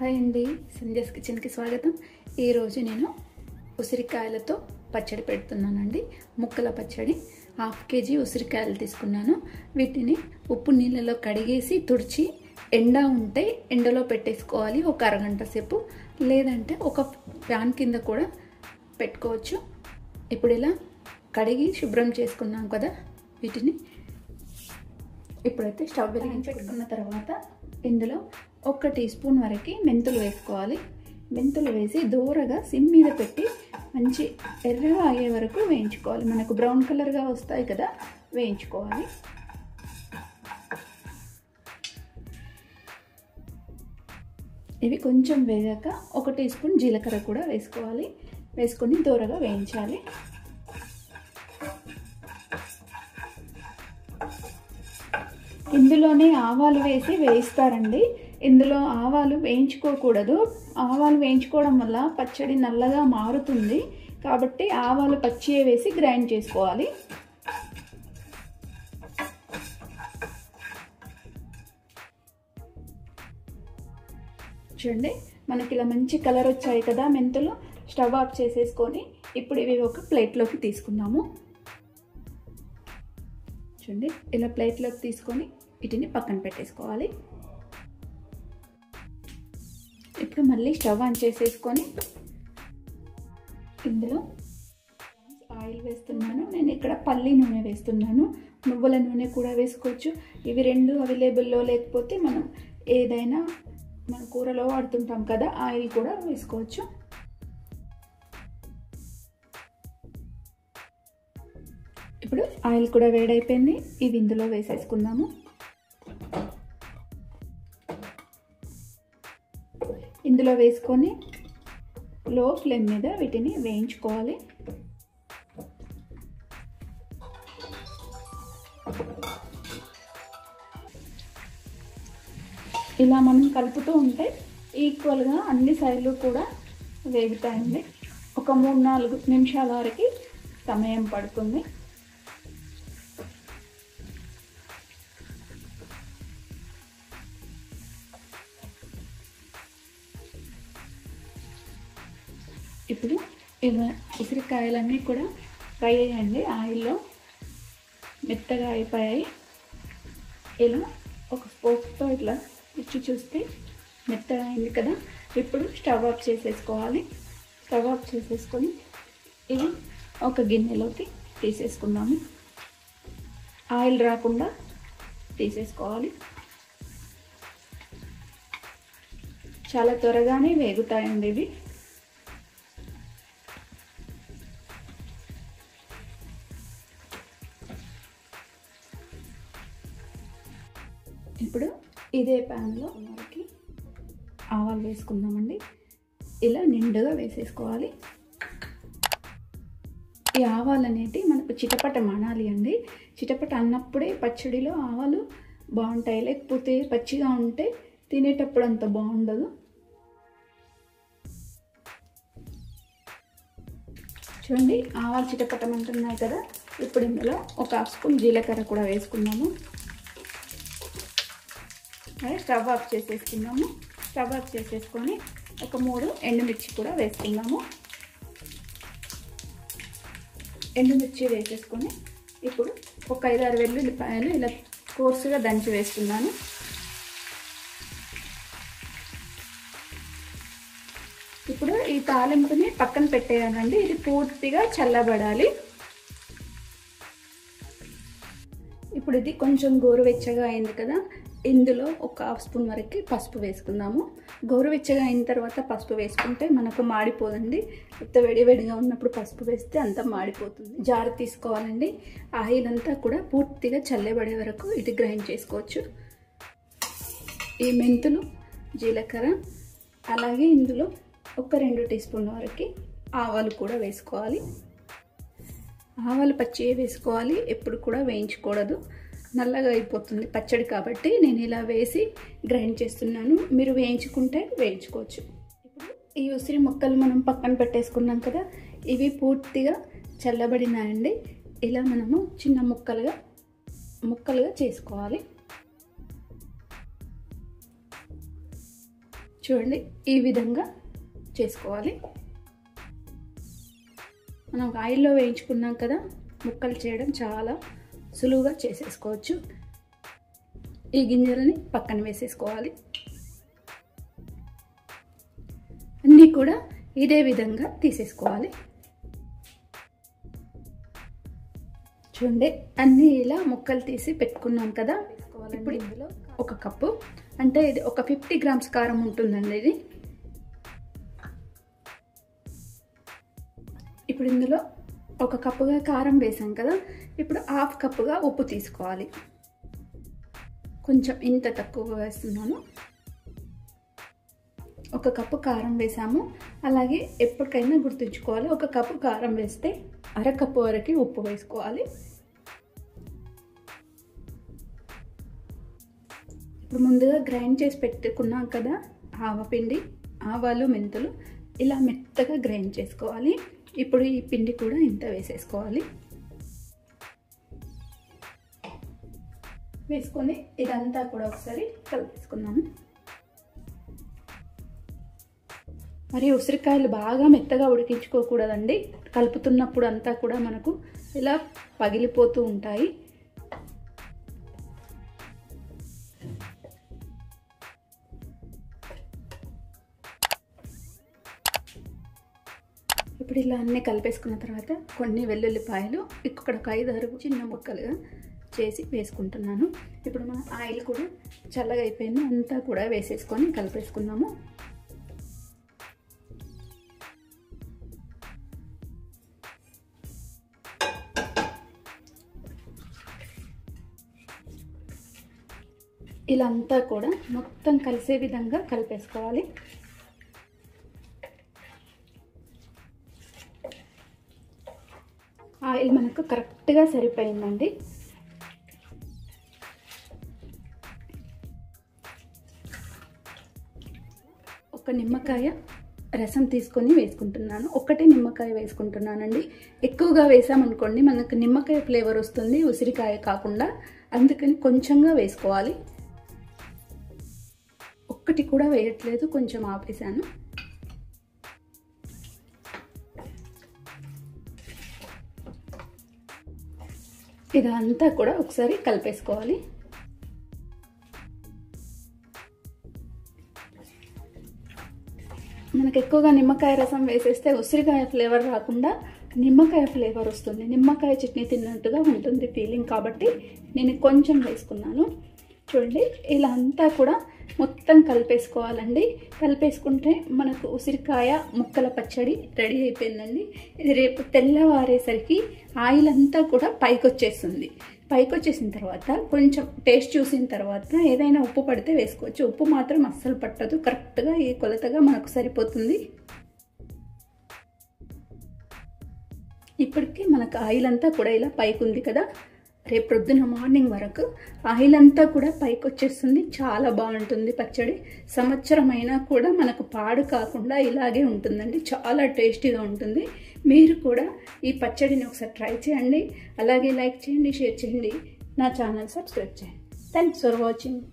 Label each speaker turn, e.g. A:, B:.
A: Hi అండి, సంధ్యాస్ కిచెన్కి స్వాగతం. ఈరోజు నేను ఉసిరికాయలతో పచ్చడి పెడుతున్నానండి. ముక్కల పచ్చడి. 1/2 kg ఉసిరికాయలు తీసుకున్నాను. వీటిని ఉప్పు నీళ్ళలో కడిగేసి తుడిచి ఎండ ఉంటే ఎండలో పెట్టేసుకోవాలి ఒక అరగంట సేపు, లేదంటే ఒక ఫ్యాన్ కింద కూడా పెట్టుకోవచ్చు. ఇప్పుడు ఇలా కడిగి శుభ్రం చేసుకున్నాం కదా, వీటిని ఇప్పుడైతే స్టవ్ వెలిగించి పెట్టుకున్న తర్వాత ఇందులో 1 టీ స్పూన్ వరకు మెంతులు వేసుకోవాలి. మెంతులు వేసి దూరగా సిమ్ మీద పెట్టి మంచి ఎర్రగా అయ్యే వరకు వేయించుకోవాలి. మనకు బ్రౌన్ కలర్గా వస్తాయి కదా, వేయించుకోవాలి. ఇవి కొంచెం వేగాక 1 టీ స్పూన్ జీలకర్ర కూడా వేసుకోవాలి. వేసుకొని దూరగా వేయించాలి. ఇందులోనే ఆవాలు వేసి వేయిస్తారండి. ఇందులో ఆవాలు వేయించుకోకూడదు. ఆవాలు వేయించుకోవడం వల్ల పచ్చడి నల్లగా మారుతుంది. కాబట్టి ఆవాలు పచ్చియే వేసి గ్రైండ్ చేసుకోవాలి. చూడండి, మనకి ఇలా మంచి కలర్ వచ్చాయి కదా మెంతులు. స్టవ్ ఆఫ్ చేసేసుకొని ఇప్పుడు ఇవి ఒక ప్లేట్లోకి తీసుకుందాము. చూడండి, ఇలా ప్లేట్లోకి తీసుకొని వీటిని పక్కన పెట్టేసుకోవాలి. ఇప్పుడు మళ్ళీ స్టవ్ ఆన్ చేసేసుకొని ఇందులో ఆయిల్ వేస్తున్నాను. నేను ఇక్కడ పల్లి నూనె వేస్తున్నాను. నువ్వుల నూనె కూడా వేసుకోవచ్చు. ఇవి రెండు అవైలబుల్లో లేకపోతే మనం ఏదైనా మన కూరలో వాడుతుంటాం కదా, ఆయిల్ కూడా వేసుకోవచ్చు. ఇప్పుడు ఆయిల్ కూడా వేడైపోయింది. ఇవి ఇందులో వేసేసుకుందాము. ఇందులో వేసుకొని లో ఫ్లేమ్ మీద వీటిని వేయించుకోవాలి. ఇలా మనం కలుపుతూ ఉంటే ఈక్వల్గా అన్ని సైడ్లు కూడా వేగుతాయండి. ఒక 3-4 నిమిషాల వరకు సమయం పడుతుంది. ఇప్పుడు ఇలా ఉసిరికాయలన్నీ కూడా ఫ్రై అయ్యండి ఆయిల్లో, మెత్తగా అయిపోయాయి. ఇలా ఒక స్పోక్తో ఇట్లా ఇచ్చి చూస్తే మెత్తగా అయింది కదా. ఇప్పుడు స్టవ్ ఆఫ్ చేసేసుకోవాలి. స్టవ్ ఆఫ్ చేసేసుకొని ఇది ఒక గిన్నెలోకి తీసేసుకుందాము. ఆయిల్ రాకుండా తీసేసుకోవాలి. చాలా త్వరగానే వేగుతాయండి ఇవి. ఇప్పుడు ఇదే ప్యాన్లో మనకి ఆవాలు వేసుకుందామండి. ఇలా నిండుగా వేసేసుకోవాలి. ఈ ఆవాలు అనేటివి మనకు చిటపట మనాలి అండి. చిటపట అన్నప్పుడే పచ్చడిలో ఆవాలు బాగుంటాయి, లేకపోతే పచ్చిగా ఉంటే తినేటప్పుడు అంత బాగుండదు. చూడండి, ఆవాలు చిటపటమంటున్నాయి కదా. ఇప్పుడు ఇందులో ఒక 1/2 స్పూన్ జీలకర్ర కూడా వేసుకున్నాము. స్టవ్ ఆఫ్ చేసేసుకున్నాము. స్టవ్ ఆఫ్ చేసేసుకొని ఒక 3 ఎండుమిర్చి కూడా వేసుకున్నాము. ఎండుమిర్చి వేసేసుకొని ఇప్పుడు ఒక 5-6 వెల్లుల్లిపాయలు ఇలా కోర్సుగా దంచి వేసుకున్నాను. ఇప్పుడు ఈ తాలింపుని పక్కన పెట్టేయాలండి. ఇది పూర్తిగా చల్లబడాలి. ఇప్పుడు ఇది కొంచెం గోరువెచ్చగా అయింది కదా, ఇందులో ఒక 1/2 స్పూన్ వరకు పసుపు వేసుకుందాము. గోరువెచ్చగా అయిన తర్వాత పసుపు వేసుకుంటే మనకు మాడిపోదండి. ఎంత వేడివేడిగా ఉన్నప్పుడు పసుపు వేస్తే అంతా మాడిపోతుంది. జారు తీసుకోవాలండి. ఆయిల్ అంతా కూడా పూర్తిగా చల్లబడే వరకు ఇది గ్రైండ్ చేసుకోవచ్చు. ఈ మెంతులు, జీలకర్ర, అలాగే ఇందులో ఒక 2 టీ స్పూన్ల వరకు ఆవాలు కూడా వేసుకోవాలి. ఆవాలు పచ్చివే వేసుకోవాలి, ఎప్పుడు కూడా వేయించకూడదు. నల్లగా అయిపోతుంది పచ్చడి కాబట్టి నేను ఇలా వేసి గ్రైండ్ చేస్తున్నాను. మీరు వేయించుకుంటే వేయించుకోవచ్చు. ఇప్పుడు ఈ ఉసిరి ముక్కలు మనం పక్కన పెట్టేసుకున్నాం కదా, ఇవి పూర్తిగా చల్లబడినాయండి. ఇలా మనము చిన్న ముక్కలుగా చేసుకోవాలి. చూడండి ఈ విధంగా చేసుకోవాలి. మనం ఆయిల్లో వేయించుకున్నాం కదా, ముక్కలు చేయడం చాలా సులువుగా చేసేసుకోవచ్చు. ఈ గింజలని పక్కన వేసేసుకోవాలి. అన్నీ కూడా ఇదే విధంగా తీసేసుకోవాలి. చూడండి అన్నీ ఇలా ముక్కలు తీసి పెట్టుకున్నాం కదా. ఇప్పుడు ఇందులో ఒక కప్పు, అంటే ఇది ఒక 50 గ్రామ్స్ కారం ఉంటుందండి ఇది. ఇప్పుడు ఇందులో ఒక కప్పుగా కారం వేసాం కదా, ఇప్పుడు హాఫ్ కప్పుగా ఉప్పు తీసుకోవాలి. కొంచెం ఇంత తక్కువగా వేస్తున్నాను. ఒక కప్పు కారం వేసాము. అలాగే ఎప్పటికైనా గుర్తుంచుకోవాలి, ఒక కప్పు కారం వేస్తే అరకప్పు వరకు ఉప్పు వేసుకోవాలి. ఇప్పుడు ముందుగా గ్రైండ్ చేసి పెట్టుకున్నాం కదా ఆవపిండి, ఆవాలు, మెంతులు ఇలా మెత్తగా గ్రైండ్ చేసుకోవాలి. ఇప్పుడు ఈ పిండి కూడా ఇంత వేసేసుకోవాలి. వేసుకొని ఇదంతా కూడా ఒకసారి కలిపేసుకున్నాము. మరి ఉసిరికాయలు బాగా మెత్తగా ఉడికించుకోకూడదండి. కలుపుతున్నప్పుడు అంతా కూడా మనకు ఇలా పగిలిపోతూ ఉంటాయి. ఇప్పుడు ఇలా అన్నీ కలిపేసుకున్న తర్వాత కొన్ని వెల్లుల్లిపాయలు ఇక్కడ ఒక 5-6 చిన్న ముక్కలుగా చేసి వేసుకుంటున్నాను. ఇప్పుడు మన ఆయిల్ కూడా చల్లగా అయిపోయింది, అంతా కూడా వేసేసుకొని కలిపేసుకున్నాము. ఇలా అంతా కూడా మొత్తం కలిసే విధంగా కలిపేసుకోవాలి. ఆయిల్ మనకు కరెక్ట్గా సరిపోయిందండి. ఒక నిమ్మకాయ రసం తీసుకొని వేసుకుంటున్నాను. ఒకటే నిమ్మకాయ వేసుకుంటున్నానండి. ఎక్కువగా వేసామనుకోండి మనకు నిమ్మకాయ ఫ్లేవర్ వస్తుంది, ఉసిరికాయ కాకుండా. అందుకని కొంచెంగా వేసుకోవాలి. ఒక్కటి కూడా వేయట్లేదు, కొంచెం ఆపేసాను. ఇదంతా కూడా ఒకసారి కలిపేసుకోవాలి. మనకు ఎక్కువగా నిమ్మకాయ రసం వేసేస్తే ఉసిరికాయ ఫ్లేవర్ రాకుండా నిమ్మకాయ ఫ్లేవర్ వస్తుంది, నిమ్మకాయ చట్నీ తిన్నట్టుగా ఉంటుంది ఫీలింగ్. కాబట్టి నేను కొంచెం వేసుకున్నాను. చూడండి ఇలా అంతా కూడా మొత్తం కలిపేసుకోవాలండి. కలిపేసుకుంటే మనకు ఉసిరికాయ ముక్కల పచ్చడి రెడీ అయిపోయిందండి. ఇది రేపు తెల్లవారేసరికి ఆయిల్ అంతా కూడా పైకి వచ్చేస్తుంది. పైకి వచ్చేసిన తర్వాత కొంచెం టేస్ట్ చూసిన తర్వాత ఏదైనా ఉప్పు పడితే వేసుకోవచ్చు. ఉప్పు మాత్రం అస్సలు పట్టదు, కరెక్ట్గా ఈ కొలతగా మనకు సరిపోతుంది. ఇప్పటికీ మనకు ఆయిల్ అంతా కూడా ఇలా పైకి ఉంది కదా, రేపు ప్రొద్దున మార్నింగ్ వరకు ఆయిల్ అంతా కూడా పైకి వచ్చేస్తుంది. చాలా బాగుంటుంది పచ్చడి. సంవత్సరం అయినా కూడా మనకు పాడు కాకుండా ఇలాగే ఉంటుందండి. చాలా టేస్టీగా ఉంటుంది. మీరు కూడా ఈ పచ్చడిని ఒకసారి ట్రై చేయండి. అలాగే లైక్ చేయండి, షేర్ చేయండి, నా ఛానల్ సబ్స్క్రైబ్ చేయండి. Thanks for watching.